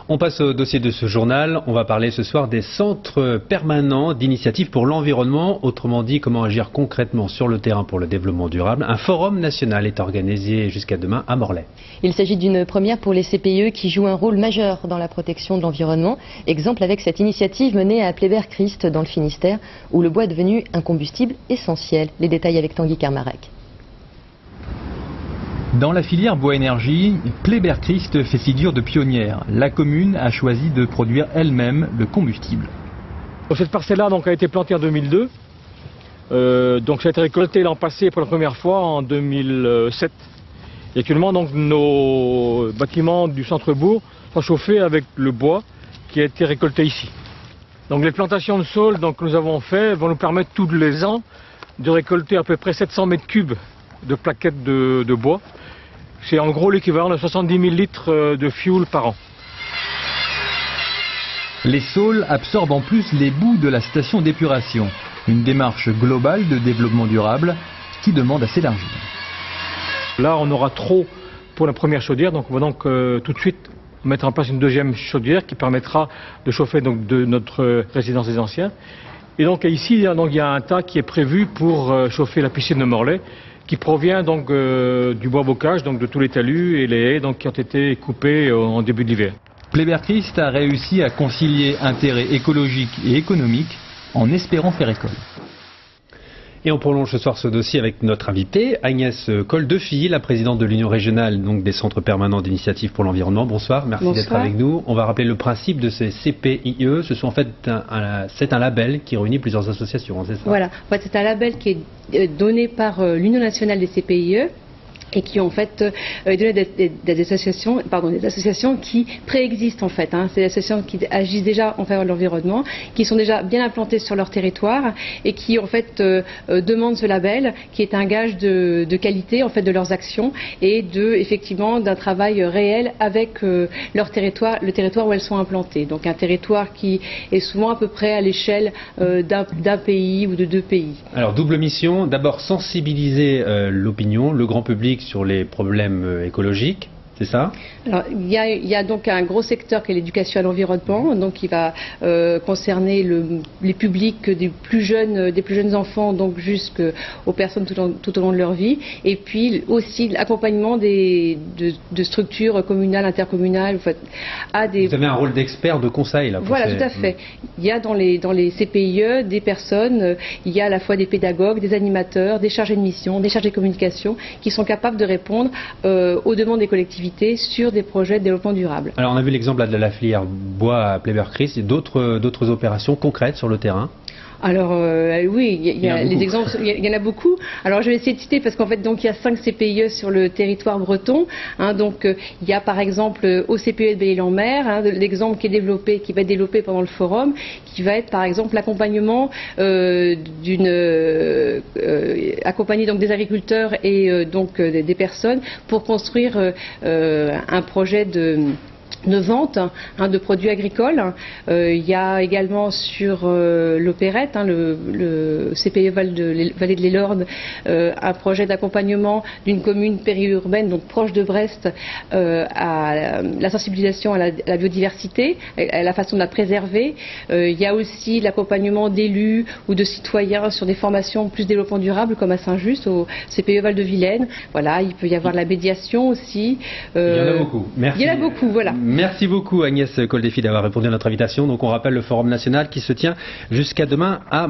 On passe au dossier de ce journal. On va parler ce soir des centres permanents d'initiative pour l'environnement. Autrement dit, comment agir concrètement sur le terrain pour le développement durable. Un forum national est organisé jusqu'à demain à Morlaix. Il s'agit d'une première pour les CPIE qui jouent un rôle majeur dans la protection de l'environnement. Exemple avec cette initiative menée à Pleyber-Christ dans le Finistère, où le bois est devenu un combustible essentiel. Les détails avec Tanguy Kermarek. Dans la filière bois-énergie, Pleyber-Christ fait figure de pionnière. La commune a choisi de produire elle-même le combustible. Cette parcelle-là a été plantée en 2002. Donc ça a été récolté l'an passé pour la première fois en 2007. Et actuellement, nos bâtiments du centre-bourg sont chauffés avec le bois qui a été récolté ici. Donc les plantations de sol que nous avons fait vont nous permettre tous les ans de récolter à peu près 700 mètres cubes de plaquettes de bois. C'est en gros l'équivalent de 70 000 litres de fuel par an. Les saules absorbent en plus les boues de la station d'épuration. Une démarche globale de développement durable qui demande à s'élargir. Là, on aura trop pour la première chaudière, donc on va tout de suite mettre en place une deuxième chaudière qui permettra de chauffer de notre résidence des anciens. Et donc ici, il y a un tas qui est prévu pour chauffer la piscine de Morlaix, qui provient du bois bocage, de tous les talus et les haies qui ont été coupés en début d'hiver. Pleyber-Christ a réussi à concilier intérêt écologique et économique en espérant faire école. Et on prolonge ce soir ce dossier avec notre invitée, Agnès Coll-Defille, la présidente de l'Union régionale des centres permanents d'initiative pour l'environnement. Bonsoir, merci d'être avec nous. On va rappeler le principe de ces CPIE. Ce sont en fait c'est un label qui réunit plusieurs associations, c'est ça? Voilà, c'est un label qui est donné par l'Union nationale des CPIE. Et qui ont en fait donné des associations qui préexistent en fait. C'est des associations qui agissent déjà en faveur de l'environnement, qui sont déjà bien implantées sur leur territoire et qui en fait demandent ce label, qui est un gage de qualité en fait de leurs actions et effectivement d'un travail réel avec leur territoire, le territoire où elles sont implantées. Donc un territoire qui est souvent à peu près à l'échelle d'un pays ou de deux pays. Alors double mission, d'abord sensibiliser l'opinion, le grand public sur les problèmes écologiques, c'est ça? Alors, il y a donc un gros secteur qui est l'éducation à l'environnement, donc qui va concerner les publics des plus jeunes enfants, donc jusqu'aux personnes tout au long de leur vie, et puis aussi l'accompagnement de structures communales, intercommunales. Vous avez un rôle d'expert, de conseil là. Voilà, tout à fait. Il y a dans les CPIE des personnes, il y a à la fois des pédagogues, des animateurs, des chargés de mission, des chargés de communication, qui sont capables de répondre aux demandes des collectivités sur des projets de développement durable. Alors on a vu l'exemple de la filière bois à Pleyber-Christ et d'autres opérations concrètes sur le terrain. Alors oui, il y a les exemples, il y en a beaucoup. Alors je vais essayer de citer parce qu'en fait il y a 5 CPIE sur le territoire breton. Il y a par exemple au CPIE de Belle-Île-en-Mer, l'exemple qui va être développé pendant le forum, qui va être par exemple l'accompagnement accompagner des agriculteurs et des personnes pour construire un projet de vente de produits agricoles. Il y a également sur l'Opérette, le CPIE Vallée de l'Elorne, un projet d'accompagnement d'une commune périurbaine, donc proche de Brest, à la sensibilisation à la biodiversité, à la façon de la préserver. Il y a aussi l'accompagnement d'élus ou de citoyens sur des formations plus développement durable, comme à Saint-Just, au CPIE Val-de-Vilaine. Voilà, il peut y avoir de la médiation aussi. Il y en a beaucoup. Merci. Il y en a beaucoup, voilà. Merci beaucoup Agnès Coll-Defille d'avoir répondu à notre invitation. Donc on rappelle le Forum national qui se tient jusqu'à demain à